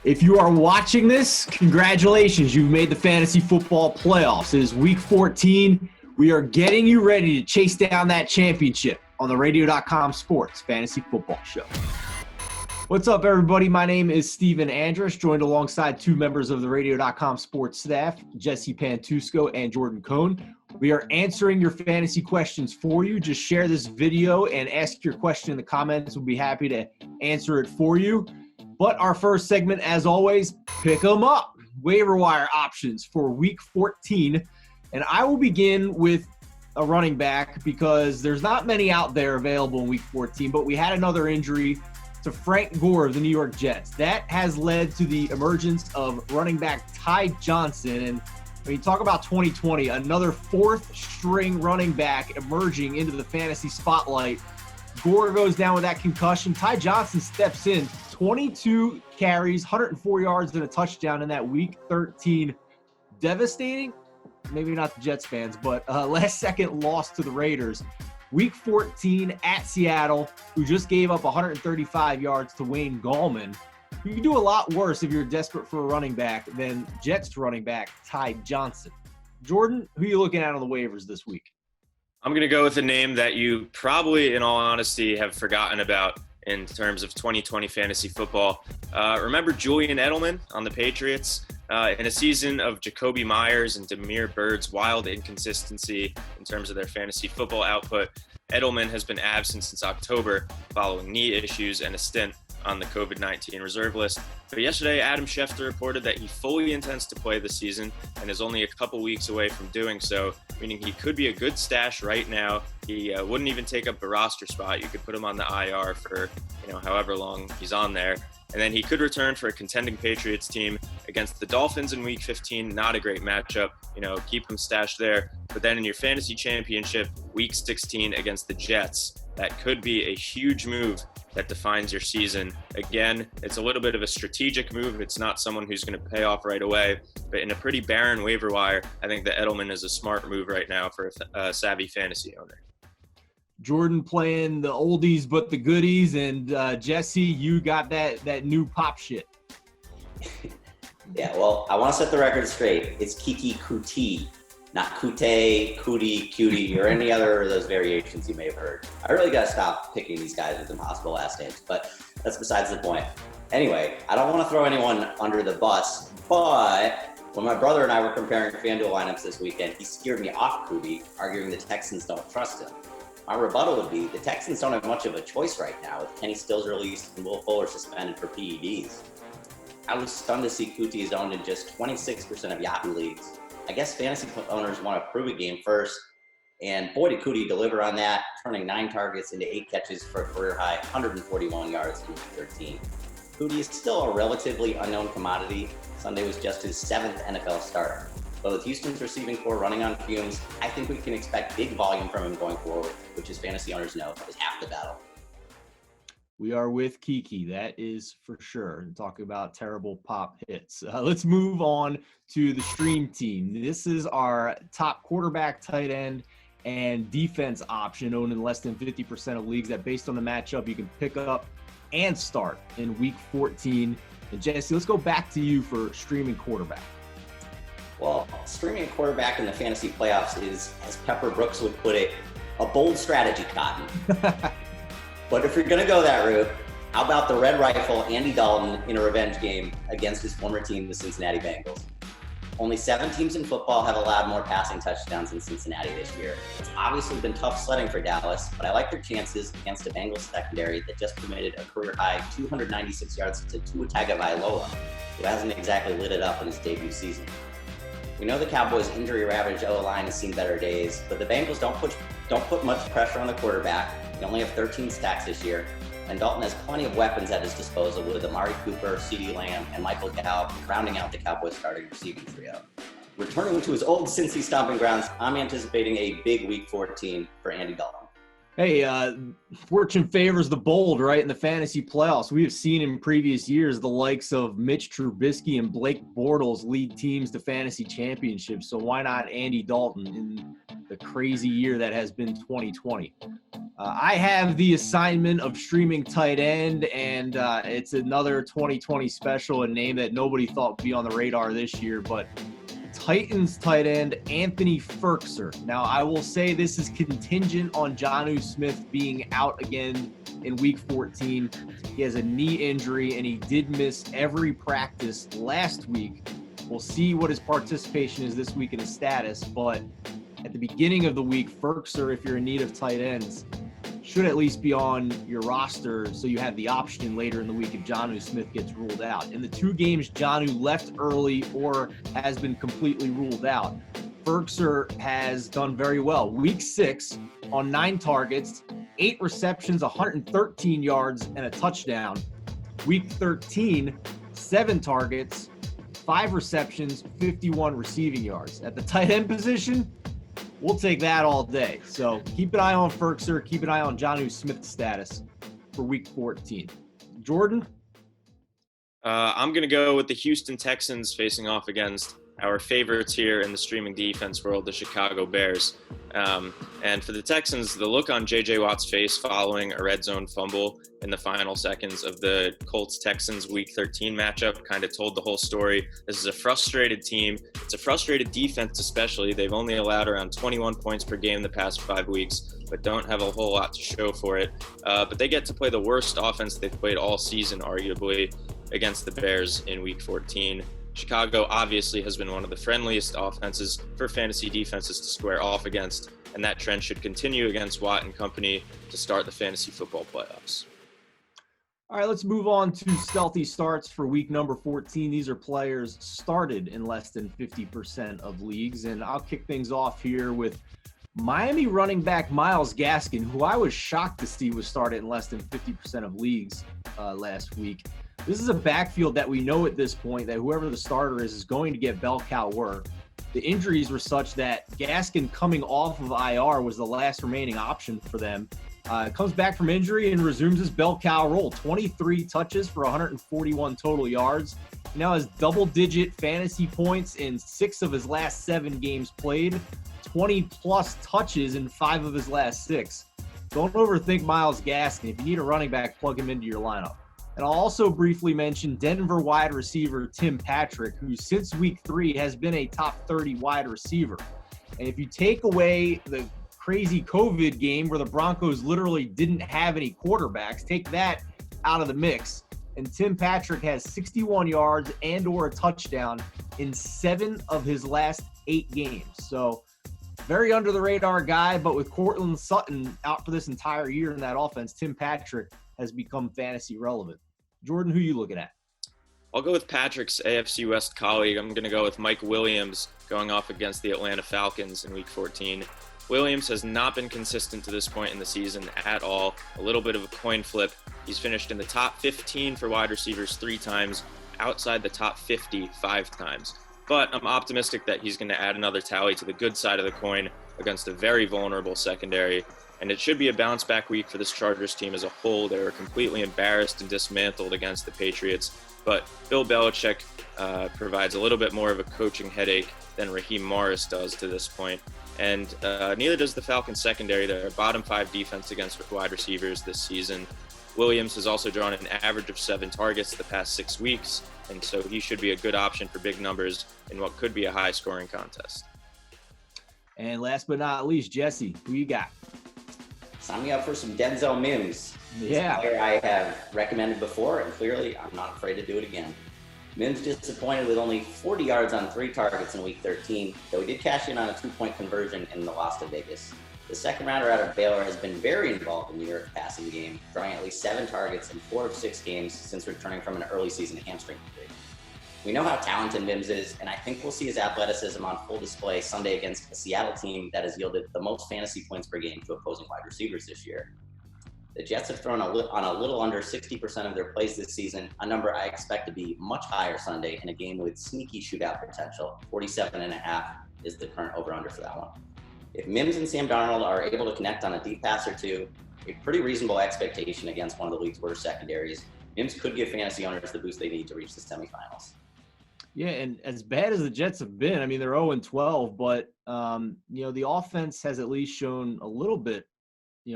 If you are watching this, congratulations. You've made the fantasy football playoffs. It is week 14. We are getting you ready to chase down that championship on the Radio.com Sports Fantasy Football Show. What's up, everybody? My name is Steven Andrus, joined alongside two members of the Radio.com Sports staff, Jesse Pantusco and Jordan Cohn. We are answering your fantasy questions for you. Just share this video and ask your question in the comments. We'll be happy to answer it for you. But our first segment, as always, pick them up. Waiver wire options for week 14. And I will begin with a running back because there's not many out there available in week 14, but we had another injury to Frank Gore of the New York Jets. That has led to the emergence of running back Ty Johnson. And when you talk about 2020, another fourth string running back emerging into the fantasy spotlight. Gore goes down with that concussion. Ty Johnson steps in, 22 carries, 104 yards and a touchdown in that week 13. Devastating, maybe not the Jets fans, but last second loss to the Raiders. Week 14 at Seattle, who just gave up 135 yards to Wayne Gallman. You can do a lot worse if you're desperate for a running back than Jets running back Ty Johnson. Jordan, who are you looking at on the waivers this week? I'm going to go with a name that you probably, in all honesty, have forgotten about in terms of 2020 fantasy football. Remember Julian Edelman on the Patriots? In a season of Jacoby Myers and Damiere Byrd's wild inconsistency in terms of their fantasy football output, Edelman has been absent since October following knee issues and a stint on the COVID-19 reserve list. But yesterday, Adam Schefter reported that he fully intends to play this season and is only a couple weeks away from doing so, meaning he could be a good stash right now. He wouldn't even take up a roster spot. You could put him on the IR for, however long he's on there. And then he could return for a contending Patriots team against the Dolphins in Week 15. Not a great matchup. Keep him stashed there. But then in your fantasy championship, Week 16 against the Jets, that could be a huge move that defines your season. Again, it's a little bit of a strategic move. It's not someone who's going to pay off right away. But in a pretty barren waiver wire, I think that Edelman is a smart move right now for a savvy fantasy owner. Jordan playing the oldies but the goodies, and Jesse, you got that new pop shit. Yeah, well, I want to set the record straight. It's Keke Coutee, not Coutee, Cootie, Cutie, or any other of those variations you may have heard. I really got to stop picking these guys with impossible last names, but that's besides the point. Anyway, I don't want to throw anyone under the bus, but when my brother and I were comparing FanDuel lineups this weekend, he scared me off Coutee, arguing the Texans don't trust him. My rebuttal would be the Texans don't have much of a choice right now with Kenny Stills released and Will Fuller suspended for PEDs. I was stunned to see Coutee is owned in just 26% of Yahoo leagues. I guess fantasy owners want to prove a game first, and boy did Coutee deliver on that, turning 9 targets into 8 catches for a career high 141 yards in week 13. Coutee is still a relatively unknown commodity. Sunday was just his 7th NFL start. But with Houston's receiving core running on fumes, I think we can expect big volume from him going forward, which as fantasy owners know is half the battle. We are with Keke, that is for sure. Talking about terrible pop hits. Let's move on to the stream team. This is our top quarterback, tight end, and defense option owned in less than 50% of leagues that based on the matchup you can pick up and start in week 14. And Jesse, let's go back to you for streaming quarterback. Well, streaming a quarterback in the fantasy playoffs is, as Pepper Brooks would put it, a bold strategy, Cotton. But if you're going to go that route, how about the Red Rifle, Andy Dalton, in a revenge game against his former team, the Cincinnati Bengals? Only 7 teams in football have allowed more passing touchdowns than Cincinnati this year. It's obviously been tough sledding for Dallas, but I like their chances against a Bengals secondary that just committed a career-high 296 yards to Tua Tagovailoa, who hasn't exactly lit it up in his debut season. We know the Cowboys' injury-ravaged O-line has seen better days, but the Bengals don't put much pressure on the quarterback. They only have 13 sacks this year, and Dalton has plenty of weapons at his disposal with Amari Cooper, CeeDee Lamb, and Michael Gallup rounding out the Cowboys' starting receiving trio. Returning to his old Cincy stomping grounds, I'm anticipating a big Week 14 for Andy Dalton. Hey, fortune favors the bold, right, in the fantasy playoffs. We have seen in previous years the likes of Mitch Trubisky and Blake Bortles lead teams to fantasy championships, so why not Andy Dalton in the crazy year that has been 2020? I have the assignment of streaming tight end, and it's another 2020 special, a name that nobody thought would be on the radar this year, but Titans tight end Anthony Firkser. Now, I will say this is contingent on Jonnu Smith being out again in Week 14. He has a knee injury, and he did miss every practice last week. We'll see what his participation is this week and his status, but at the beginning of the week, Firkser, if you're in need of tight ends, should at least be on your roster so you have the option later in the week if Jonnu Smith gets ruled out. In the 2 games Jonnu left early or has been completely ruled out, Firkser has done very well. Week 6 on 9 targets, 8 receptions, 113 yards, and a touchdown. Week 13, 7 targets, 5 receptions, 51 receiving yards. At the tight end position, we'll take that all day. So keep an eye on Firkser. Keep an eye on Jonnu Smith's status for Week 14. Jordan? I'm going to go with the Houston Texans facing off against our favorites here in the streaming defense world, the Chicago Bears. And for the Texans, the look on J.J. Watt's face following a red zone fumble in the final seconds of the Colts-Texans Week 13 matchup kind of told the whole story. This is a frustrated team. It's a frustrated defense especially. They've only allowed around 21 points per game the past 5 weeks, but don't have a whole lot to show for it. But they get to play the worst offense they've played all season, arguably, against the Bears in Week 14. Chicago obviously has been one of the friendliest offenses for fantasy defenses to square off against, and that trend should continue against Watt and company to start the fantasy football playoffs. All right, let's move on to Stealthy starts for week number 14. These are players started in less than 50% of leagues, and I'll kick things off here with Miami running back Myles Gaskin, who I was shocked to see was started in less than 50% of leagues last week. This is a backfield that we know at this point that whoever the starter is going to get bell cow work. The injuries were such that Gaskin coming off of IR was the last remaining option for them. Comes back from injury and resumes his bell cow role. 23 touches for 141 total yards. He now has double-digit fantasy points in 6 of his last 7 games played. 20-plus touches in 5 of his last 6. Don't overthink Myles Gaskin. If you need a running back, plug him into your lineup. And I'll also briefly mention Denver wide receiver Tim Patrick, who since week 3 has been a top 30 wide receiver. And if you take away the crazy COVID game where the Broncos literally didn't have any quarterbacks, take that out of the mix, and Tim Patrick has 61 yards and or a touchdown in 7 of his last 8 games. So very under the radar guy, but with Courtland Sutton out for this entire year in that offense, Tim Patrick has become fantasy relevant. Jordan, who are you looking at? I'll go with Patrick's AFC West colleague. I'm going to go with Mike Williams going off against the Atlanta Falcons in Week 14. Williams has not been consistent to this point in the season at all. A little bit of a coin flip. He's finished in the top 15 for wide receivers 3 times, outside the top 50 5 times. But I'm optimistic that he's going to add another tally to the good side of the coin against a very vulnerable secondary. And it should be a bounce-back week for this Chargers team as a whole. They were completely embarrassed and dismantled against the Patriots. But Bill Belichick provides a little bit more of a coaching headache than Raheem Morris does to this point. And neither does the Falcons secondary. They're a bottom 5 defense against wide receivers this season. Williams has also drawn an average of 7 targets the past 6 weeks, and so he should be a good option for big numbers in what could be a high-scoring contest. And last but not least, Jesse, who you got? Sign me up for some Denzel Mims. Yeah. Player I have recommended before, and clearly I'm not afraid to do it again. Mims disappointed with only 40 yards on 3 targets in Week 13, though he did cash in on a 2-point conversion in the loss to Vegas. The second rounder out of Baylor has been very involved in the New York passing game, drawing at least 7 targets in 4 of 6 games since returning from an early season hamstring injury. We know how talented Mims is, and I think we'll see his athleticism on full display Sunday against a Seattle team that has yielded the most fantasy points per game to opposing wide receivers this year. The Jets have thrown on a little under 60% of their plays this season, a number I expect to be much higher Sunday in a game with sneaky shootout potential. 47.5 is the current over-under for that one. If Mims and Sam Darnold are able to connect on a deep pass or two, a pretty reasonable expectation against one of the league's worst secondaries, Mims could give fantasy owners the boost they need to reach the semifinals. Yeah, and as bad as the Jets have been, I mean, they're 0-12, but, the offense has at least shown a little bit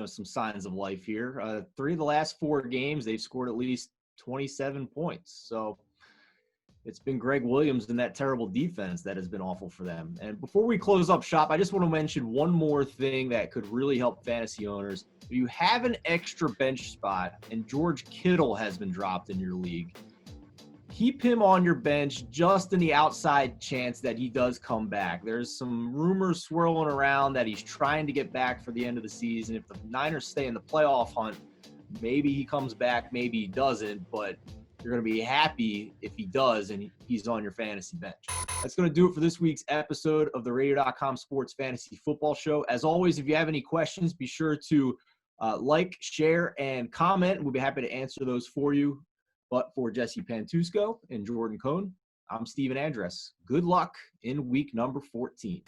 some signs of life here. 3 of the last 4 games, they've scored at least 27 points. So it's been Greg Williams and that terrible defense that has been awful for them. And before we close up shop, I just want to mention one more thing that could really help fantasy owners. If you have an extra bench spot and George Kittle has been dropped in your league, keep him on your bench just in the outside chance that he does come back. There's some rumors swirling around that he's trying to get back for the end of the season. If the Niners stay in the playoff hunt, maybe he comes back, maybe he doesn't, but you're going to be happy if he does and he's on your fantasy bench. That's going to do it for this week's episode of the Radio.com Sports Fantasy Football Show. As always, if you have any questions, be sure to like, share, and comment. We'll be happy to answer those for you. But for Jesse Pantusco and Jordan Cohn, I'm Steven Andress. Good luck in week number 14.